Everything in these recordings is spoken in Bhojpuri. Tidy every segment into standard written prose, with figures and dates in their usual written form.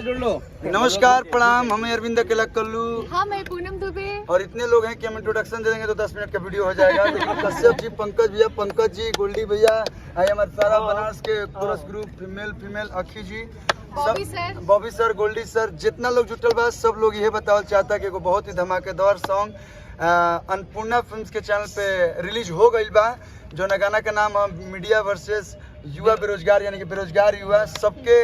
जुड़ लो। नमस्कार, प्रणाम। हमें अरविंद अकेला कल्लू। हाँ, मैं पूनम दुबे। और इतने लोग हैं कि हम इंट्रोडक्शन दे देंगे तो 10 मिनट का वीडियो हो जाएगा। लेकिन कश्यप जी, पंकज जी, गोल्डी भैया, हमारे सारा बनारस के कोरस ग्रुप, फीमेल अखी जी, बॉबी सर, गोल्डी सर, जितना लोग जुटल बा सब लोग ये बतावल चाहता कि एगो बहुत ही धमाकेदार सॉन्ग अन्नपूर्णा फिल्म्स के चैनल पे रिलीज हो गई बा। जो न गाना का नाम है मीडिया वर्सेस युवा बेरोजगार, यानी कि बेरोजगार युवा सबके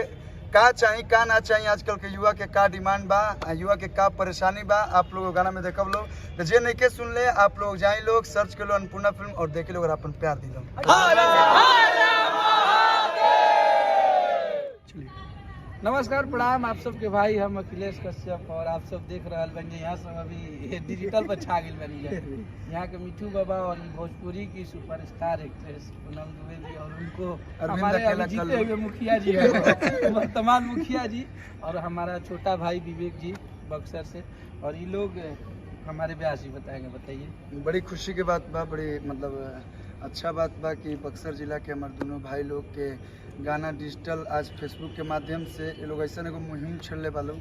का चाहिए का ना चाहिए, आजकल के युवा के का डिमांड बा, युवा के का परेशानी बा, आप लोग गाना में देखब लोग तो जे नहीं के सुन ले, आप लोग जाए लोग सर्च कर लो अन्नपूर्णा फिल्म और देख लो और अपन प्यार दी लो। नमस्कार, प्रणाम आप सबके भाई, हम अखिलेश कश्यप और आप सब देख रहे बन यहाँ सब अभी डिजिटल पर छा गई बनी जाए। यहाँ के मिठू बाबा और भोजपुरी की सुपरस्टार एक्ट्रेस पूनम दुबे जी और उनको हमारे अभी जीते हुए मुखिया जी वर्तमान मुखिया जी और हमारा छोटा भाई विवेक जी बक्सर से, और ये लोग हमारे ब्यास जी बताएंगे। बताइए। बड़ी खुशी की बात बा, बड़ी मतलब अच्छा बात बा कि बक्सर जिला के हमारे दोनों भाई लोग के गाना डिजिटल आज फेसबुक के माध्यम से ये लोग ऐसा एगो मुहिम छेड़ले बा लोग।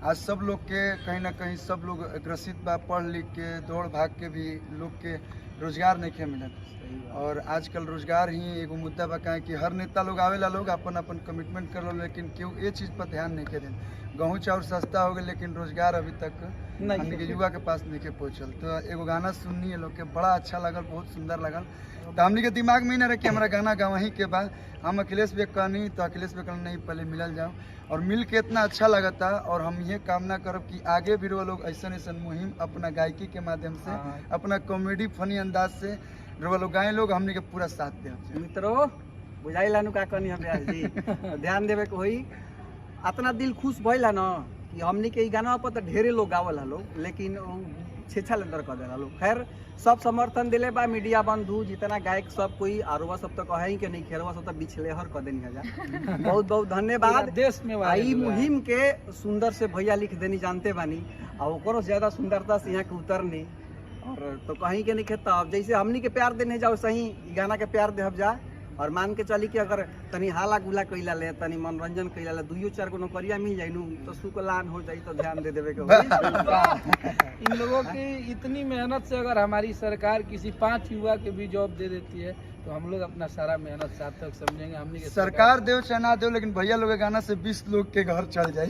आज सब लोग के कहीं ना कहीं सब लोग ग्रसित बा, पढ़ लिख के दौड़ भाग के भी लोग के रोजगार नहीं मिलत। और आजकल रोजगार ही एगो मुद्दा बा, कहें कि हर नेता लोग आवेला, लोग अपन अपन कमिटमेंट कर लो, लेकिन क्यों ये चीज़ पर ध्यान नहीं के दें। गेहूँ चाउर सस्ता हो गए लेकिन रोजगार अभी तक हमने के युवा के पास नहीं के पहुँचल। तो एगो गाना सुननी है लोग के, बड़ा अच्छा लगल, बहुत सुंदर लगल। तो हमने के दिमाग में ही ना रहे कि हमारा गाना गवाही के बाद हम अखिलेश भी कहनी तो अखिलेश भी कहनी नहीं, पहले मिलल जाओ और मिल के इतना अच्छा लगता। और हम ये कामना करब कि आगे भी वो लोग ऐसा ऐसा मुहिम अपना गायकी के माध्यम से, अपना कॉमेडी फनी अंदाज से लोग गाए, लोग हमने के पूरा साथ दे। मित्रों बुझाई लानु का कहनी है ब्यास जी, ध्यान देवे के होई। इतना दिल खुश भइला न कि हमनी के गाना पर तो ढेरे लोग गावल हलो, लेकिन छेछा लेंदर कर देला लोग। खैर सब समर्थन दिले बा, मीडिया बंधु जितना गायक सब कोई आरोवा सब तो कहे कि नहीं, खेरवा सब तो बिछले हर कर देनी है। बहुत बहुत धन्यवाद। देश में आई मुहिम के सुंदर से भैया लिख देनी जानते बानी, और ओकरो ज्यादा सुंदरता से यहाँ के उतरनी और तो कहीं के नहीं खेता। अब जैसे हमनी के प्यार देने जाओ सही गाना के प्यार दे जा, और मान के चली कि अगर तनी हाला गुला कैला ले, तनी मनोरंजन कैला ले, 2-4 को नौकरिया मिल जाए तो सुकलान हो जाए, तो ध्यान दे देवे के इन लोगों की इतनी मेहनत से अगर हमारी सरकार किसी 5 युवा के भी जॉब दे देती है तो हम लोग अपना सारा मेहनत सार्थक समझेंगे। हमने सरकार देव चाहे ना देव, लेकिन भैया लोग के गाना से 20 लोग के घर चल जाए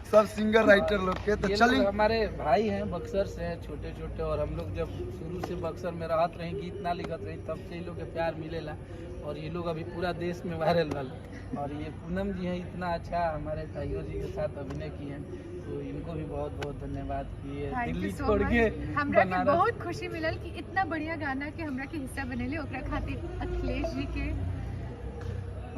सब सिंगर राइटर लोग के। तो चलिए, हमारे भाई हैं बक्सर से हैं, छोटे छोटे, और हम लोग जब शुरू से बक्सर में रहत रहे, गीत ना लिखत रही, तब से ये लोग के प्यार मिलेला और ये लोग अभी पूरा देश में वायरल वाला। और ये पूनम जी हैं, इतना अच्छा हमारे टाइगर जी के साथ अभिनय किए हैं, तो इनको भी बहुत बहुत धन्यवाद कि ये दिल्ली छोड़ के हमरा के बहुत खुशी मिलल कि इतना बढ़िया गाना के हमरा के हिस्सा बनेले, ओकरा खातिर अखिलेश जी के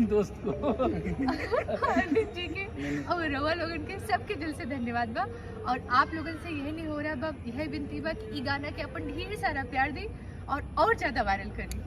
दोस्त को अरविंद जी के और रवा लोगन के सबके दिल से धन्यवाद बा। और आप लोगन से यही नहीं हो रहा बा, यही विनती बा कि ई गाना के अपन ढेर सारा प्यार दी और ज्यादा वायरल करी।